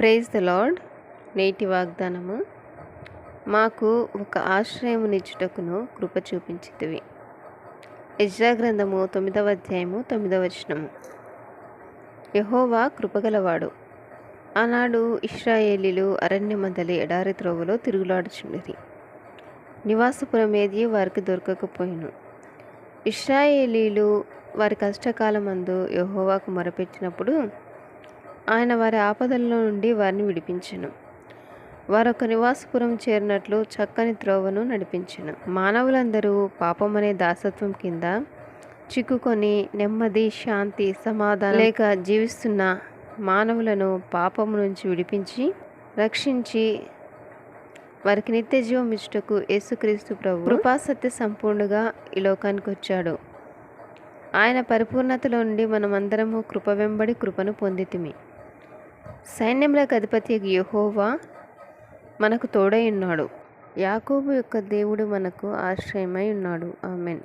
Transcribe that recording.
Praise the lord. నేటి వాగ్దానము. మాకు ఒక ఆశ్రయమునిచ్చుటకును కృప చూపించితివి. యెజ్రా గ్రంథము 9వ అధ్యాయము 9వ వచనము. యెహోవా కృపగలవాడు. ఆనాడు ఇశ్రాయేలీలు అరణ్యమందలి ఎడారి త్రోవలో తిరుగులాడుచుండిరి. నివాసపురం ఏది వారికి దొరకకపోయెను. ఇశ్రాయేలీలు వారి కష్టకాలమందు యెహోవాకు మొరపెట్టినప్పుడు ఆయన వారి ఆపదల్లో నుండి వారిని విడిపించెను. వారొక నివాసపురం చేరినట్లు చక్కని త్రోవను నడిపించెను. మానవులందరూ పాపమనే దాసత్వం కింద చిక్కుకొని నెమ్మది, శాంతి, సమాధానం లేక జీవిస్తున్న మానవులను పాపము నుంచి విడిపించి రక్షించి వారికి నిత్య జీవం ఇచ్చుటకు యేసుక్రీస్తు ప్రభు కృపాసత్య సంపూర్ణుగా ఈ లోకానికి వచ్చాడు. ఆయన పరిపూర్ణతలో నుండి మనమందరము కృప వెంబడి కృపను పొందితిమి. సైన్యములకు అధిపతి యెహోవా మనకు తోడై ఉన్నాడు. యాకోబు యొక్క దేవుడు మనకు ఆశ్రయమై ఉన్నాడు. ఆమేన్.